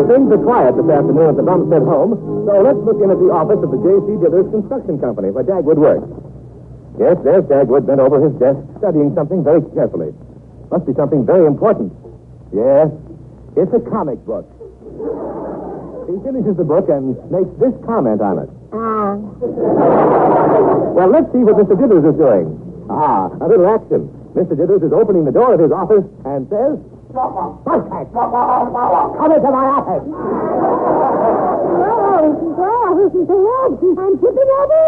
things are quiet this afternoon at the Bumstead home, so let's look in at the office of the J.C. Dithers Construction Company where Dagwood works. Yes, there's Dagwood bent over his desk, studying something very carefully. Must be something very important. Yes, it's a comic book. He finishes the book and makes this comment on it. Well, let's see what Mr. Dithers is doing. A little action. Mr. Dithers is opening the door of his office and says, "Buzzcat, come into my office." I'm tipping over.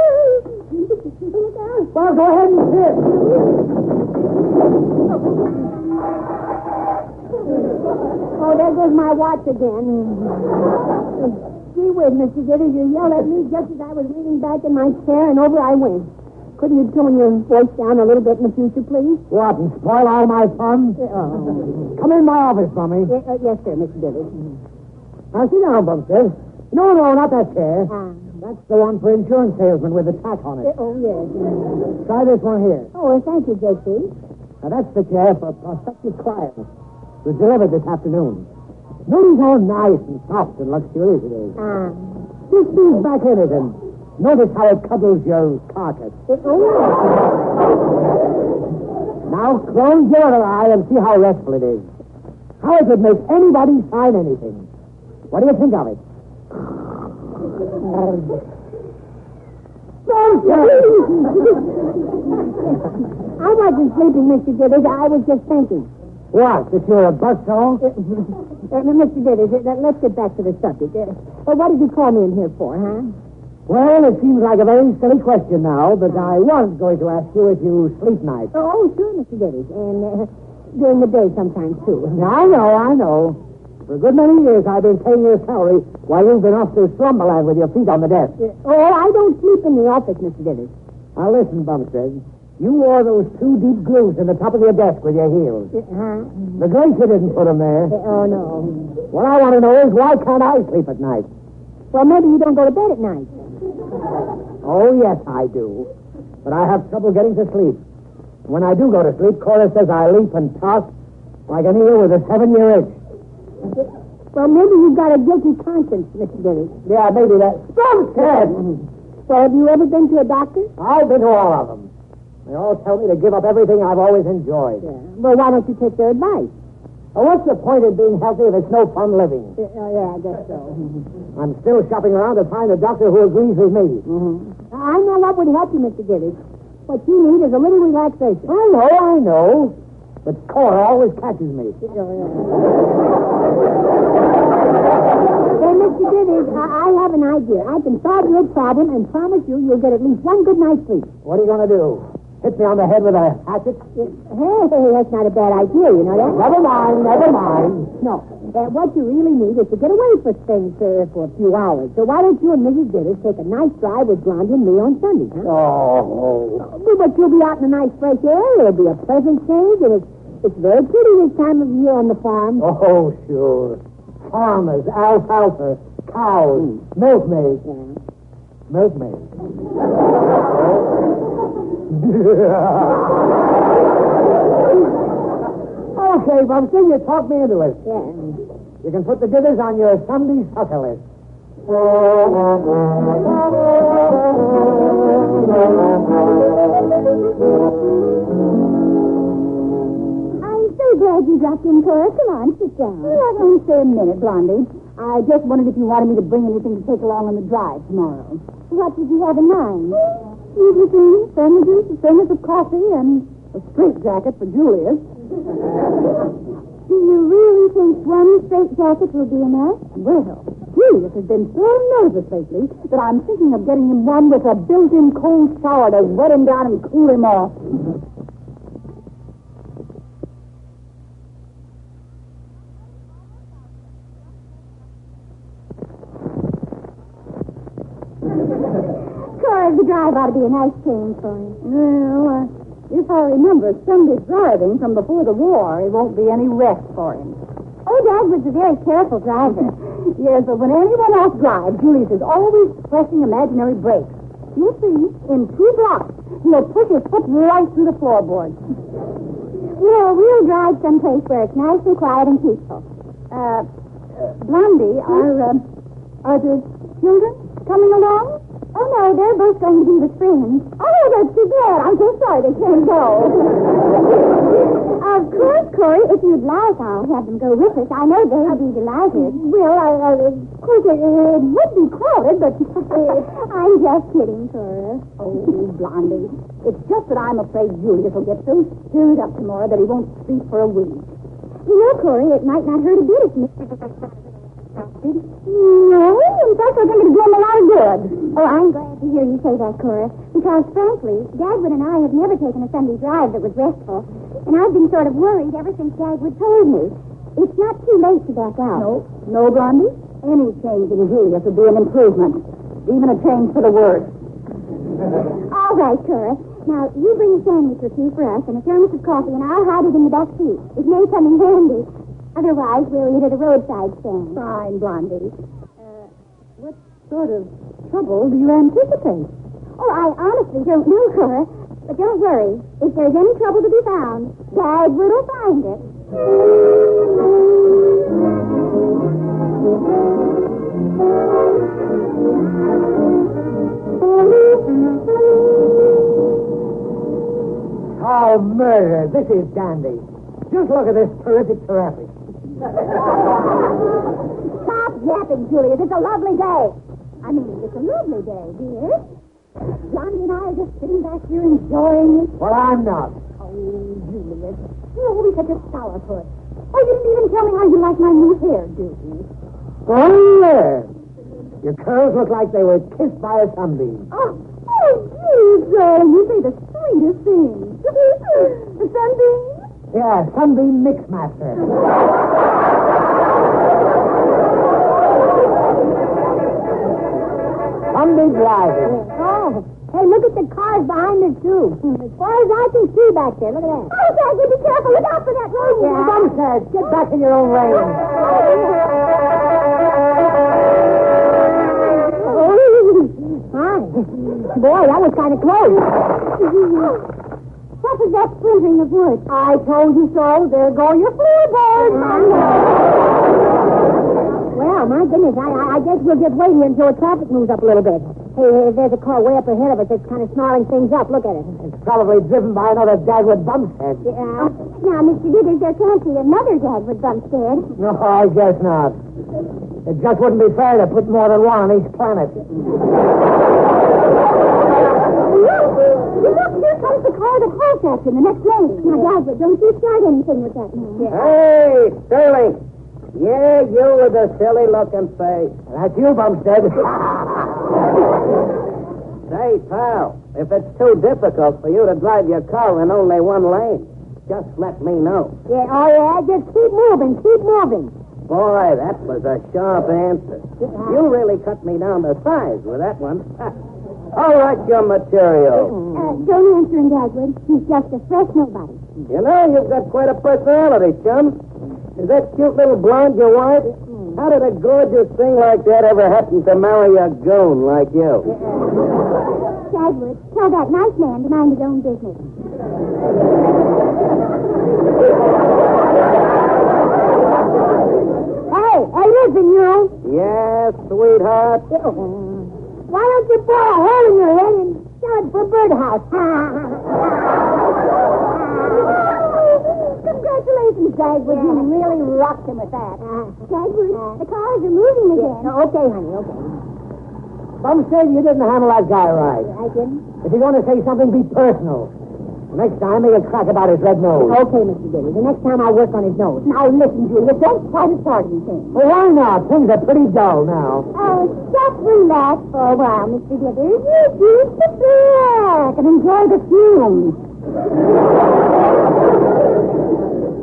Well, go ahead and sit. Oh, there goes my watch again. Gee whiz, Mr. Dithers, you yelled at me just as I was leaning back in my chair, and over I went. Couldn't you tone your voice down a little bit in the future, please? What, and spoil all my fun? Come in my office, Bummy. Yes, sir, Mr. Dithers. Now, sit down, Bumstead. No, not that chair. That's the one for insurance salesmen with the tack on it. Oh, yes. Try this one here. Oh, well, thank you, J.C. Now, that's the chair for prospective clients. It was delivered this afternoon. Notice how nice and soft and luxurious it is. Just ease back in it and notice how it cuddles your carcass. Now, close your other eye and see how restful it is. How it would make anybody sign anything. What do you think of it? I wasn't sleeping, Mr. Dithers. I was just thinking. What? That you're a buzzsaw? Mr. Dithers, let's get back to the subject. What did you call me in here for, huh? Well, it seems like a very silly question now, but I was going to ask you if you sleep nights. Oh, sure, Mr. Dithers. And during the day sometimes, too. I know. For a good many years, I've been paying your salary while you've been off to slumberland with your feet on the desk. I don't sleep in the office, Mr. Dithers. Now, listen, Bumstead. You wore those 2 deep grooves in the top of your desk with your heels. The glacier didn't put them there. Oh, no. What I want to know is, why can't I sleep at night? Well, maybe you don't go to bed at night. Oh, yes, I do. But I have trouble getting to sleep. When I do go to sleep, Cora says I leap and toss like an eel with a 7-year itch. Well, maybe you've got a guilty conscience, Mr. Dithers. Yeah, maybe that. Bumstead! Well, have you ever been to a doctor? I've been to all of them. They all tell me to give up everything I've always enjoyed. Yeah. Well, why don't you take their advice? Well, what's the point of being healthy if it's no fun living? Yeah, I guess so. I'm still shopping around to find a doctor who agrees with me. I know what would help you, Mr. Dithers. What you need is a little relaxation. I know. But Cora always catches me. Hey, Mr. Dithers, I have an idea. I can solve your problem and promise you'll get at least one good night's sleep. What are you going to do? Hit me on the head with a hatchet? Hey, that's not a bad idea, you know that? Never mind. No. What you really need is to get away for things for a few hours. So why don't you and Mrs. Dithers take a nice drive with Blondie and me on Sunday, huh? Oh. But you'll be out in the nice fresh air. It'll be a pleasant change, and it's very pretty this time of year on the farm. Oh, sure. Farmers, alfalfa, cows, milkmaids. Yeah. Milkmaids. Okay, Bumsy, you talked me into it. Yeah. You can put the Dithers on your Sunday sucker list. I'm so glad you dropped in, Cora. Come on, sit down. Only stay a minute, Blondie. I just wondered if you wanted me to bring anything to take along on the drive tomorrow. What did you have in mind? Easy things, sandwiches, a thermos of coffee, and a straitjacket for Julius. Do you really think one straitjacket will be enough? Well, Julius has been so nervous lately that I'm thinking of getting him one with a built-in cold shower to wet him down and cool him off. Cora, the drive ought to be a nice change for him. Well, if I remember Sunday driving from before the war, it won't be any rest for him. Oh, Dagwood's a very careful driver. Yes, but when anyone else drives, Julius is always pressing imaginary brakes. You'll see, in 2 blocks, he'll push his foot right through the floorboard. We'll drive someplace where it's nice and quiet and peaceful. Blondie, are the children coming along? Oh, no, they're both going to be with friends. Oh, that's too bad. I'm so sorry they can't go. Of course, Corey, if you'd like, I'll have them go with us. I know they'd be delighted. Well, of course, it would be crowded, but I'm just kidding, Cora. Oh, Blondie, it's just that I'm afraid Julius will get so stirred up tomorrow that he won't sleep for a week. You know, Corey, it might not hurt a bit if No, in fact, we're going to do him a lot of good. Oh, I'm glad to hear you say that, Cora, because, frankly, Dagwood and I have never taken a Sunday drive that was restful, and I've been sort of worried ever since Dagwood told me. It's not too late to back out. No, Blondie. Any change in Julius would be an improvement, even a change for the worse. All right, Cora. Now, you bring a sandwich or two for us and a thermos of coffee, and I'll hide it in the back seat. It may come in handy. Otherwise, we'll eat at a roadside stand. Fine, Blondie. What sort of trouble do you anticipate? Oh, I honestly don't know, Cora. But don't worry. If there's any trouble to be found, Dagwood will find it. Oh, murder. This is dandy. Just look at this terrific traffic. Stop yapping, Julius. It's a lovely day. I mean, it's a lovely day, dear. Blondie and I are just sitting back here enjoying it. Well, I'm not. Oh, Julius. You're always such a sourpuss. Oh, you didn't even tell me how you like my new hairdo. Oh, yeah. Your curls look like they were kissed by a sunbeam. Oh, geez, darling. You say the sweetest things. The sunbeam? Yeah, sunbeam mixmaster. Sunbeam driving. Oh, hey, look at the cars behind us, too. As far as I can see back there, look at that. Oh, Dagwood, be careful. Look out for that road. Yeah, Bumstead, get back in your own lane. Hi. Boy, that was kind of close. What was that splintering of wood? I told you so. There go your floorboards. Well, my goodness, I guess we'll just wait here until the traffic moves up a little bit. Hey, there's a car way up ahead of us that's kind of snarling things up. Look at it. It's probably driven by another Dagwood Bumstead. Yeah. Now, Mr. Dithers, there can't be another Dagwood Bumstead. No, I guess not. It just wouldn't be fair to put more than one on each planet. Look, here comes the car that halts us in the next lane. Now, Dagwood, don't you start anything with that man. Yeah. Hey, Sterling. Yeah, you with the silly-looking face. That's you, Bumstead. Say, pal, if it's too difficult for you to drive your car in only one lane, just let me know. Yeah, oh, yeah, just keep moving, keep moving. Boy, that was a sharp answer. You really cut me down to size with that one. All right, your material. Don't answer him, Dagwood. He's just a fresh nobody. You know, you've got quite a personality, chum. Is that cute little blonde your wife? How did a gorgeous thing like that ever happen to marry a goon like you? Dagwood, tell that nice man to mind his own business. Hey, listen, you. Yes, sweetheart. Why don't you bore a hole in your head and start for a birdhouse? Congratulations, Dagwood. You really rocked him with that. Dagwood, the cars are moving again. Okay, honey, okay. Bumstead, you didn't handle that guy right. I didn't? If you're going to say something, be personal. The next time, make a crack about his red nose. Okay, Mr. Diddy. The next time I'll work on his nose. Now, listen, Julia, don't try to start anything. Well, why not? Things are pretty dull now. Oh, just relax for a while, Mr. Dithers. You just sit back and enjoy the fumes.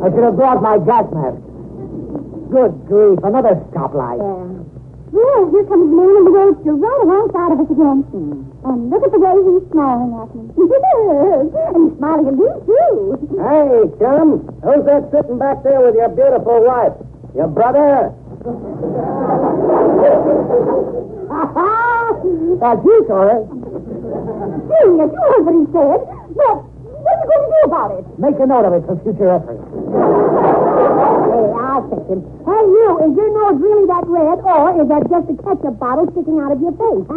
I should have brought my gas mask. Good grief, another stoplight. Well, here comes the man in the roadster right alongside of us again. And look at the way he's smiling at me. And he's smiling at me, too. Hey, chum, who's that sitting back there with your beautiful wife? Your brother? That's you, Cora. Julius, you heard what he said. But what are you going to do about it? Make a note of it for future reference. Hey, I'll fix him. Hey, you, is your nose really that red, or is that just a ketchup bottle sticking out of your face?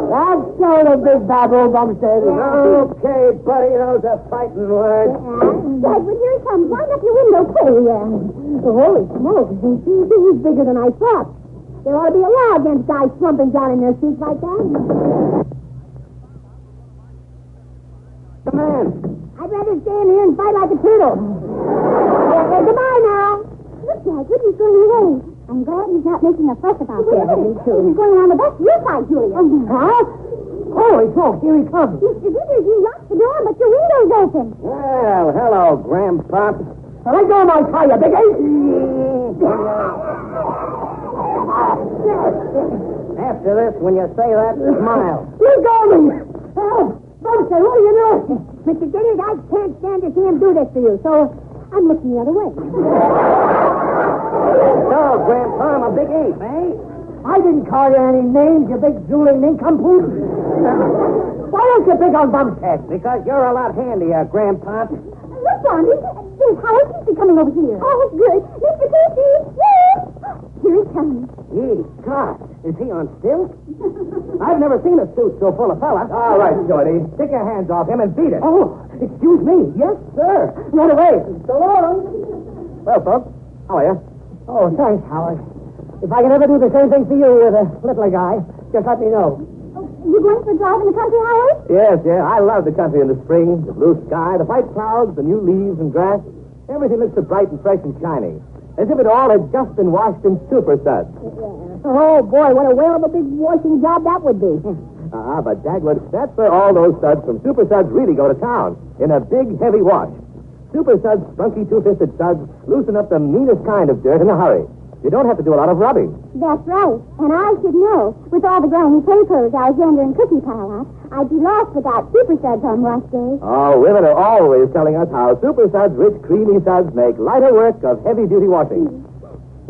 That's so the big bad old Bumstead. Okay, buddy, those are fighting words. Dagwood, here he comes. Wind up your window, too. Holy smoke. He's bigger than I thought. There ought to be a law against guys slumping down in their seats like that. Come on. I'd rather stand here and fight like a turtle. Goodbye now. Look, Dagwood, he's going away. I'm glad he's not making a fuss about this. Me too. He's going around the bus your side, Julia. Huh? Holy smoke, here he comes. Mr. Dithers, you locked the door, but your window's open. Well, hello, Grandpop. Now, let go of my car, you big ape. After this, when you say that, smile. Let go of me. Help. Bumstead, what are you doing? Mr. Dithers, I can't stand to see him do this to you, so I'm looking the other way. So, Grandpa, I'm a big ape, eh? I didn't call you any names, you big drooling nincompoop. Why don't you pick on Bumstead? Because you're a lot handier, Grandpa. Look, Blondie, there's Howard Casey coming over here. Oh, good. Mr. Casey, yes. Here he comes. Gee, God, is he on stilts? I've never seen a suit so full of fellas. All right, Shorty. Take your hands off him and beat it. Oh, excuse me. Yes, sir. Right away. So long. Well, folks, how are you? Oh, thanks, Howard. If I can ever do the same thing for you with a littler guy, just let me know. You going for a drive in the country, Howard? Yes, yeah. I love the country in the spring. The blue sky, the white clouds, the new leaves and grass. Everything looks so bright and fresh and shining. As if it all had just been washed in super suds. Oh, boy, what a whale of a big washing job that would be. But Dagwood, that's where all those suds from Super Suds really go to town. In a big, heavy wash. Super Suds, spunky, two-fisted suds loosen up the meanest kind of dirt in a hurry. You don't have to do a lot of rubbing. That's right. And I should know. With all the grimy papers Alexander and Cookie pile up, I'd be lost without Super Suds on wash day. Oh, women are always telling us how Super Suds, rich, creamy suds make lighter work of heavy-duty washing.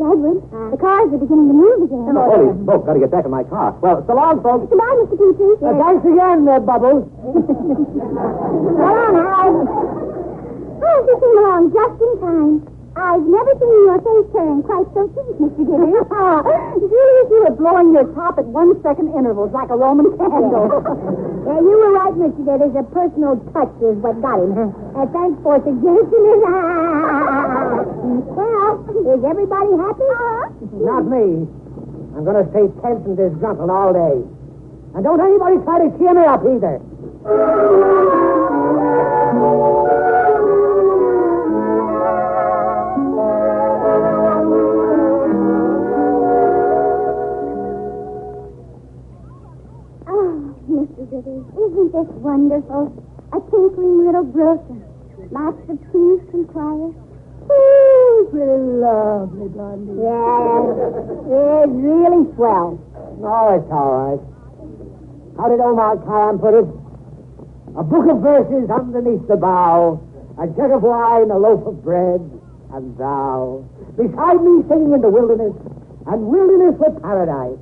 Dagwood, the cars are beginning to move again. Holy smoke, got to get back in my car. Well, so long, folks. Goodbye, Mr. Petrie. Thanks again, Bubbles. So long, Howard. Oh, you came along just in time. I've never seen your face turn quite so sweet, Mr. Dithers. Julius, you were blowing your top at 1 second intervals like a Roman candle. Yeah, you were right, Mr. Dithers. A personal touch is what got him. Thanks for suggesting. Well, is everybody happy? Not me. I'm going to stay tense and disgruntled all day. And don't anybody try to cheer me up either. Mr. Dithers, isn't this wonderful? A tinkling little brook, lots of peace and quiet. Ooh, pretty lovely, Blondie. Yeah, it's really swell. Oh, it's all right. How did Omar Khayyam put it? A book of verses underneath the bough, a jug of wine, a loaf of bread, and thou. Beside me singing in the wilderness, and wilderness with paradise.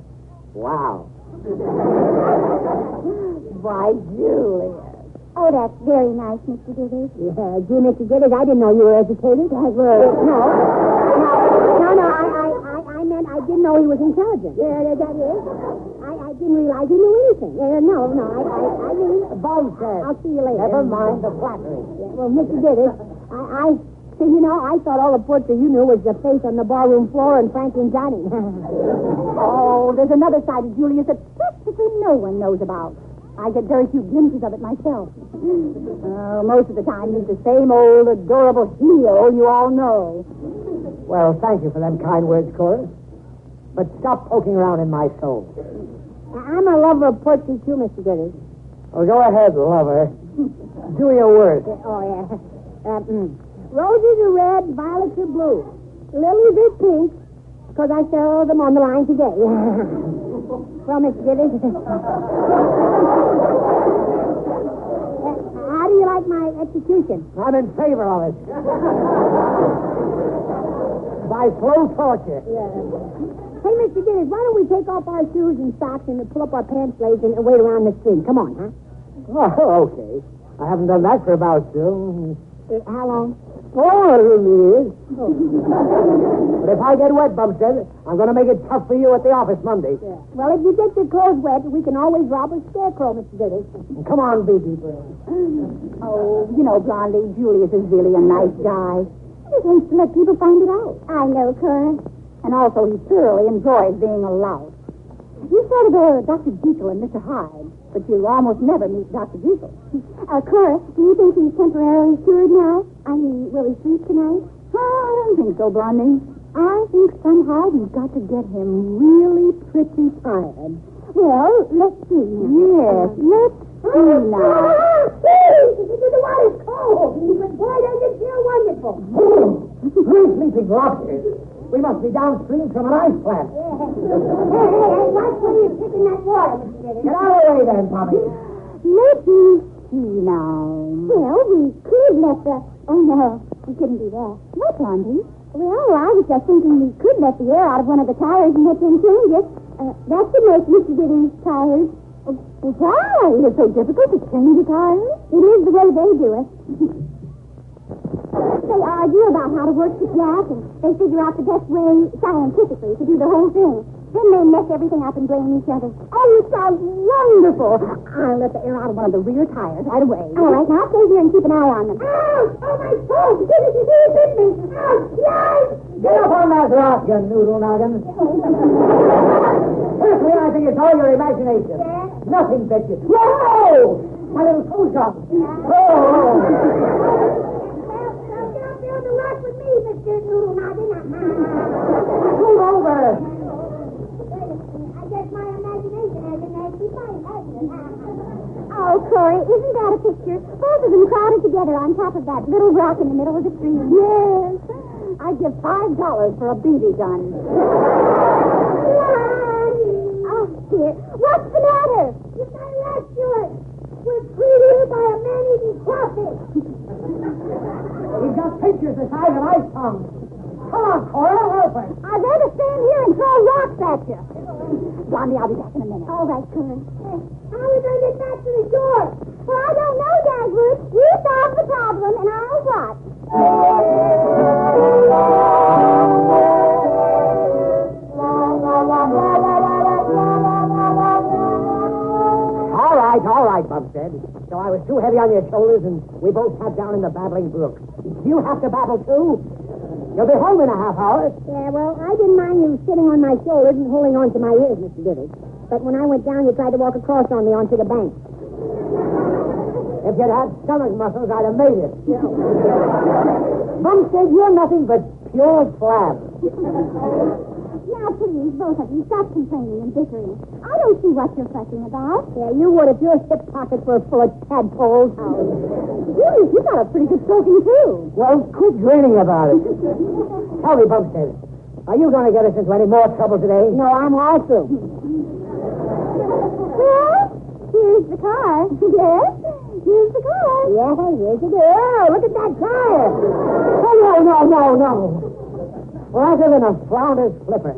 Wow. Why, Julia. Oh, that's very nice, Mr. Dithers. Yeah, gee, Mr. Dithers, I didn't know you were educated. No, I meant I didn't know he was intelligent. Yeah, that is. I didn't realize he knew anything. No, I mean... Bumstead. I'll see you later. Never mind the flattery. Yeah, well, Mr. Dithers, I thought all the portrait you knew was the face on the barroom floor and Franklin's dining. Oh, there's another side of Julius that practically no one knows about. I get very few glimpses of it myself. Most of the time, he's the same old adorable hero you all know. Well, thank you for them kind words, Cora. But stop poking around in my soul. I'm a lover of poetry, too, Mr. Dithers. Oh, go ahead, lover. Do your worst. Oh, yeah. Roses are red, violets are blue. Lilies are pink, because I saw them on the line today. Well, Mr. Dithers. How do you like my execution? I'm in favor of it. By slow torture. Yeah. Hey, Mr. Dithers, why don't we take off our shoes and socks and pull up our pants legs and wait around the street? Come on, huh? Oh, okay. I haven't done that for about How long? 4 years. But if I get wet, Bumstead, I'm going to make it tough for you at the office Monday. Yeah. Well, if you get your clothes wet, we can always rob a scarecrow, Mr. Diddy. Come on, baby. Oh, you know, Blondie, Julius is really a nice guy. He just hates to let people find it out. I know, Cora. And also, he thoroughly enjoys being a lout. You sort of go to Dr. Jekyll and Mr. Hyde, but you almost never meet Dr. Jekyll. Cora, do you think he's temporarily cured now? I mean, will he sleep tonight? I don't think so, Blondie. I think somehow we've got to get him really pretty tired. Well, let's see. Yes, let's see now. The water's cold, but boy, does it feel wonderful. We're sleeping lobsters. We must be downstream from an ice plant. Hey, watch when you're picking that water, Mr. Diddy. Get out of the way then, Tommy. Let me see now. Well, we could let the... Oh, no, we couldn't do that. What, Blondie? Well, I was just thinking we could let the air out of one of the tires and let him change it. That should make Mr. Diddy's tires. Why? Is it so difficult to change a tire? It is the way they do it. They argue about how to work the jack, and they figure out the best way scientifically to do the whole thing. Then they mess everything up and blame each other. Oh, it sounds wonderful. I'll let the air out of one of the rear tires right away. All right, now stay here and keep an eye on them. Ouch! Oh, my toe! He bit me! Ouch! Yikes! Get up on that rock, you noodle noggin. Personally, I think it's all your imagination. Yeah? Nothing fits you. Whoa! My little toe shot. Build the rock with me, Mr. Noodle Noggin. Move over. I guess my imagination has a nasty fight, hasn't it? Oh, Corey, isn't that a picture? Both of them crowded together on top of that little rock in the middle of the stream. Yes. I'd give $5 for a BB gun. Oh, dear. What's the matter? You got rest to it. We're treated by a man-eating crawfish. He's got pictures the size of ice tongues. Come on, Cora, help us. I'd rather stand here and throw rocks at you. Blondie, I'll be back in a minute. All right, Corey. How are we going to get back to the shore? Well, I don't know, Dagwood. You solve the problem, and I'll watch. All right, Bumstead. So I was too heavy on your shoulders, and we both sat down in the babbling brook. Do you have to babble, too? You'll be home in a half hour. Yeah, well, I didn't mind you sitting on my shoulders and holding on to my ears, Mr. Diddy. But when I went down, you tried to walk across on me onto the bank. If you'd had stomach muscles, I'd have made it. Bumstead, you're nothing but pure flab. Now, please, both of you, stop complaining and bickering. I don't see what you're fussing about. Yeah, you would if your hip pockets were full of tadpoles. Really, you got a pretty good soaking, too. Well, quit grinning about it. Tell me, Bumstead, are you going to get us into any more trouble today? No, I'm all through. Well, here's the car. Yes, here's the car. Yeah, here's the girl. Look at that tire. Oh, no. Flatter than a flounder's flipper.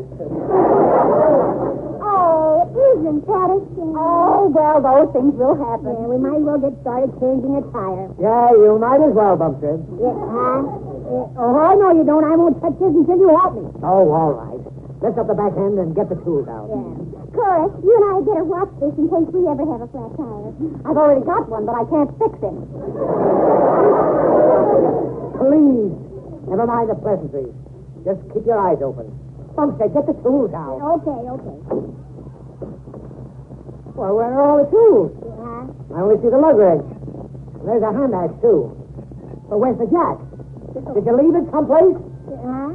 Oh, isn't that a shame? Oh, well, those things will happen. Yeah, we might as well get started changing a tire. Yeah, you might as well, Bumstead. Yeah, oh, no, you don't. I won't touch this until you help me. Oh, all right. Lift up the back end and get the tools out. Yeah. Corey, you and I had better watch this in case we ever have a flat tire. I've already got one, but I can't fix it. Please, never mind the pleasantries. Just keep your eyes open. Bumstead, get the tools out. Okay. Well, where are all the tools? Yeah. I only see the lug wrench. There's a hand axe, too. But where's the jack? Did you leave it someplace? Yeah.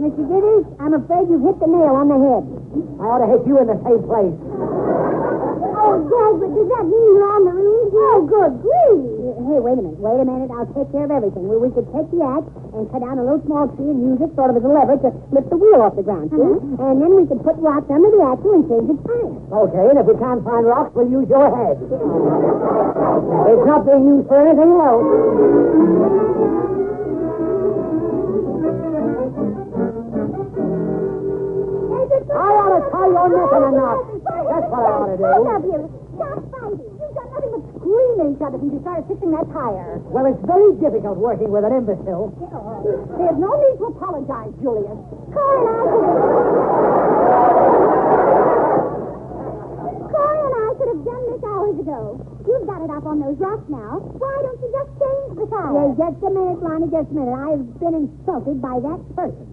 Mr. Diddy, I'm afraid you've hit the nail on the head. I ought to hit you in the same place. Oh, Dagwood, does that mean you're on the roof? Oh, good grief. Hey, wait a minute. I'll take care of everything. We could take the axe and cut down a little small tree and use it sort of as a lever to lift the wheel off the ground, see? And then we could put rocks under the axle and change its tire. Okay, and if we can't find rocks, we'll use your head. It's not being used for anything else. I ought to tie your neck in a knot. That's what I ought to do. Both of you, stop fighting. You've done nothing but scream at each other since you started fixing that tire. Well, it's very difficult working with an imbecile. There's no need to apologize, Julius. Corey and I could have done this hours ago. You've got it up on those rocks now. Why don't you just change the tire? Yeah, just a minute, Blondie, just a minute. I've been insulted by that person.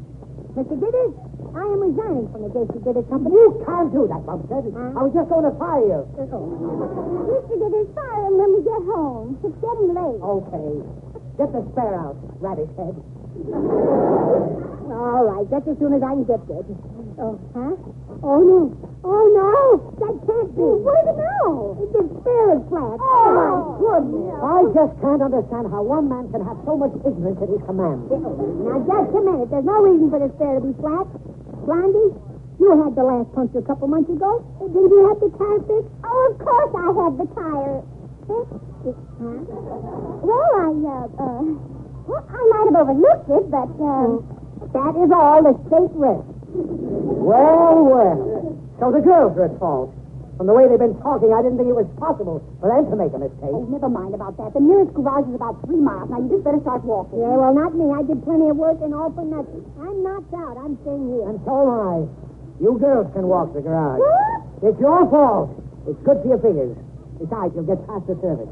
Mr. Dithers, I am resigning from the J.C. Dithers Company. You can't do that, Bumstead. I was just going to fire you. Mr. Dithers, fire him when we get home. It's getting late. Okay. Get the spare out, radish head. All right, just as soon as I can get there. Oh, huh? Oh, no. Oh, no. That can't be. What is it now? The spare is flat. Oh, my goodness. I just can't understand how one man can have so much ignorance at his command. Now, just a minute. There's no reason for the spare to be flat. Blondie, you had the last puncture a couple months ago. Didn't you have the tire fixed? Oh, of course I had the tire fixed. Huh? Well, I might have overlooked it, but, That is all the state risk. Well. So the girls are at fault. From the way they've been talking, I didn't think it was possible for them to make a mistake. Oh, never mind about that. The nearest garage is about 3 miles. Now, you just better start walking. Yeah, well, not me. I did plenty of work and all for nothing. I'm knocked out. I'm staying here. And so am I. You girls can walk the garage. It's your fault. It's good for your fingers. Besides, you'll get past the service.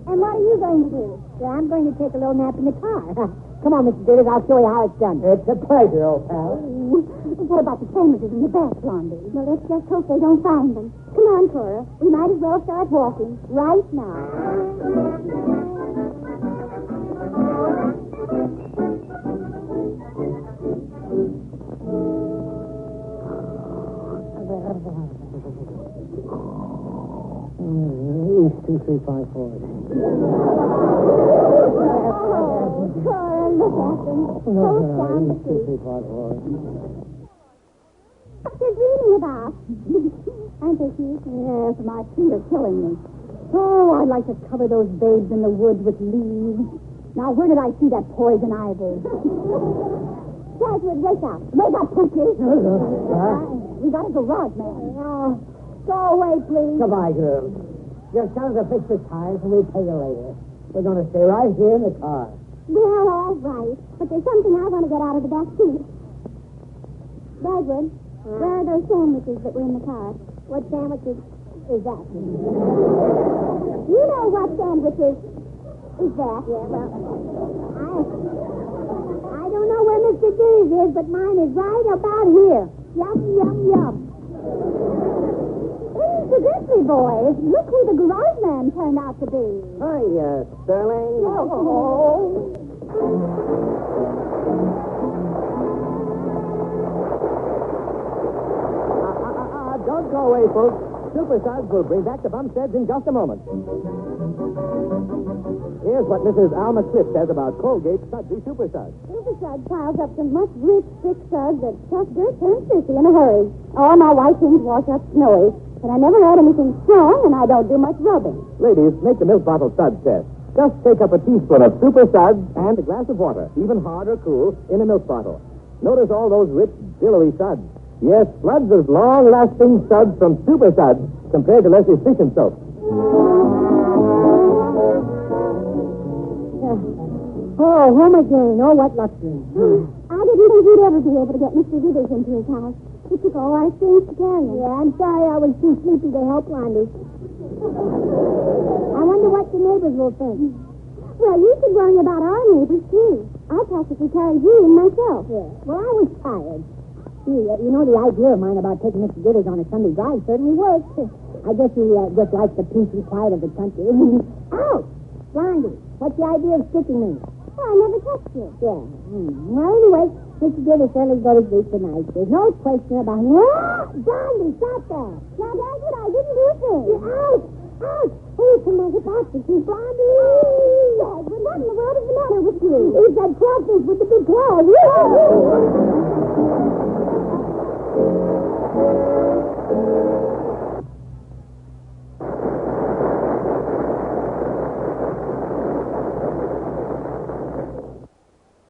and what are you going to do? Yeah, I'm going to take a little nap in the car. Come on, Mr. Davis. I'll show you how it's done. It's a pleasure, old pal. What about the sandwiches in the back, Blondie? Well, let's just hope they don't find them. Come on, Cora. We might as well start walking right now. East 2354. Cora, look at them. Both down the street. 2354. What they're dreaming about. Aren't they cute? Yes, my feet are killing me. Oh, I'd like to cover those babes in the woods with leaves. Now, where did I see that poison ivy? Dagwood, wake up. Wake up, Cookie. We got a garage, man. Oh, go away, please. Goodbye, girls. Your sons will fix the tires and we'll pay you later. We're going to stay right here in the car. Well, all right. But there's something I want to get out of the back seat. Dagwood, where are those sandwiches that were in the car? What sandwiches is that? You know what sandwiches is that? Yeah, well, I don't know where Mr. D's is, but mine is right about here. Yum, yum, yum. It's the Grizzly Boys. Look who the garage man turned out to be. Hiya, Sterling. Oh. Don't go away, folks. Super Suds will bring back the Bumsteads in just a moment. Here's what Mrs. Alma Cliff says about Colgate's Sudsy Super Suds. Super Suds piles up some much rich, thick suds that tough dirt turns thirsty in a hurry. All my white things wash up snowy, but I never had anything strong, and I don't do much rubbing. Ladies, make the milk bottle Suds test. Just take up a teaspoon of Super Suds and a glass of water, even hard or cool, in a milk bottle. Notice all those rich, billowy suds. Yes, floods of long-lasting suds from Super Suds compared to less efficient soap. Oh, home again. Oh, what luxury. I didn't think you'd ever be able to get Mr. Withers into his house. It took all our strength to carry him. Yeah, I'm sorry I was too sleepy to help Blondie. I wonder what the neighbors will think. Well, you should worry about our neighbors, too. I practically carried you in myself. Yeah. Well, I was tired. You know, the idea of mine about taking Mr. Dithers on a Sunday drive certainly worked. I guess he just likes the peace and quiet of the country. Ouch! Blondie, what's the idea of sticking me? Well, I never touched you. Yeah. Well, anyway, Mr. Dithers certainly go to sleep tonight. There's no question about him. Ah! Blondie, stop that! Now, Dagwood, I didn't do things. Ouch! Ouch! Who's the matter about this? Blondie! Dagwood, what in the world is the matter with you? He's that crawfish with the big claws.